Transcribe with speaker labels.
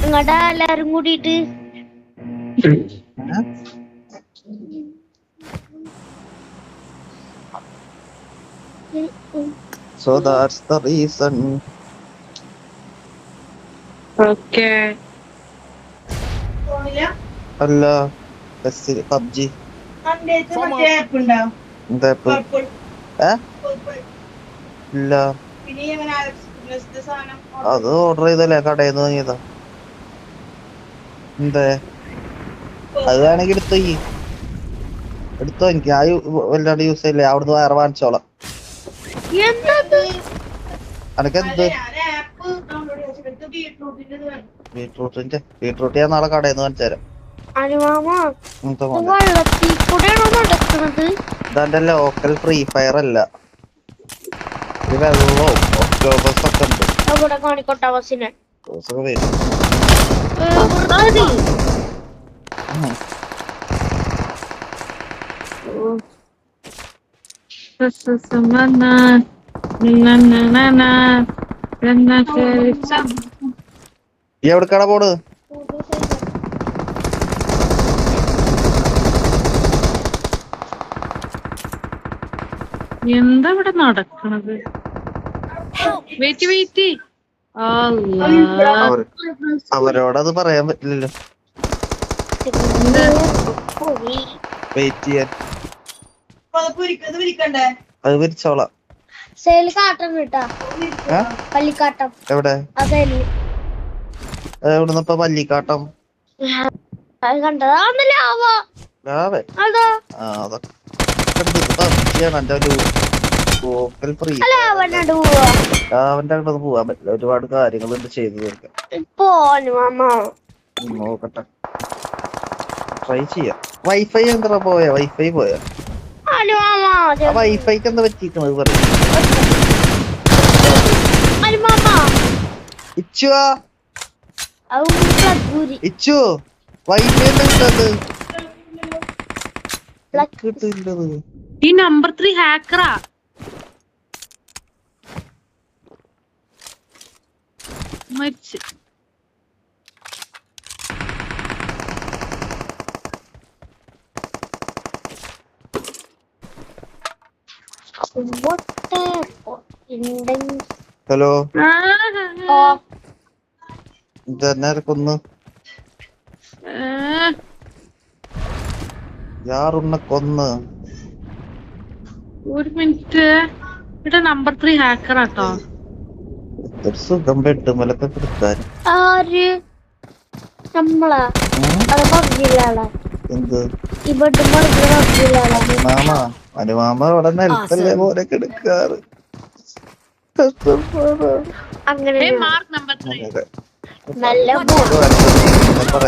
Speaker 1: അങ്ങടാ എല്ലാരും കൂടിയിട്ട്
Speaker 2: So that's the reason.
Speaker 3: Okay.
Speaker 2: അല്ല പബ്ജി എന്താ ഇല്ല അത് ഓർഡർ ചെയ്തല്ലേ കടയിൽ നിന്ന് വാങ്ങിയതാ. എന്തേ അത് വേണമെങ്കിൽ എടുത്തോ എനിക്ക് ആ വല്ലാണ്ട് യൂസ് ചെയ്യില്ലേ. അവിടുന്ന് വേറെ വാങ്ങിച്ചോളാം. അനക്കെന്ത് ബീട്രൂട്ട് ഞാൻ നാളെ കടയിൽ നിന്ന് വാങ്ങിച്ചു തരാം. ഇതാന്റെ ലോക്കൽ ഫ്രീ ഫയർ അല്ല, വെള്ളവും ഒക്ടോബസ് ഒക്കെ ഉണ്ട്. എവിടെക്കാടാ പോണ്?
Speaker 3: എന്താ ഇവിടെ നടക്കണത്? വെയിറ്റ്
Speaker 2: അവരോടത് പറയാൻ പറ്റില്ലല്ലോ. വെയിറ്റ് ചെയ്യാൻ അത് വിരിച്ചോളാം. എവിടെ എവിടുന്നപ്പ പല്ലിക്കാട്ടം ലോക്കൽ ഫ്രീ അവന്റെ അങ്ങോട്ട് പോവാൻ പറ്റില്ല. ഒരുപാട് കാര്യങ്ങളുണ്ട് ചെയ്തു തീർക്കാൻ. നോക്കട്ടെ, ട്രൈ ചെയ്യാം. വൈഫൈ എന്താ പോയാ? വൈഫൈ പോയാ? വൈഫൈക്ക് എന്താ പറ്റിക്കണത് പറയും. ഇച്ചു വൈഫൈ എന്താ കിട്ടത്?
Speaker 3: ഈ നമ്പർ 3 ഹാക്കറാ. മരിച്ച്
Speaker 2: ഹലോ, കൊന്ന് യാറുണ്ണ കൊന്ന്.
Speaker 3: ഒരു മിനിറ്റ്, ഇവിടെ നമ്പർ 3 ഹാക്കറാട്ടോ.
Speaker 2: സുഖം ബെഡ്മലൊക്കെ കൊടുക്കാൻ. എന്ത് അനുമാമ അവിടെ നിലത്തല്ലേ പോലെ എടുക്കാറ്.
Speaker 1: അങ്ങനെ
Speaker 3: മാർക്ക് നമ്പർ 3.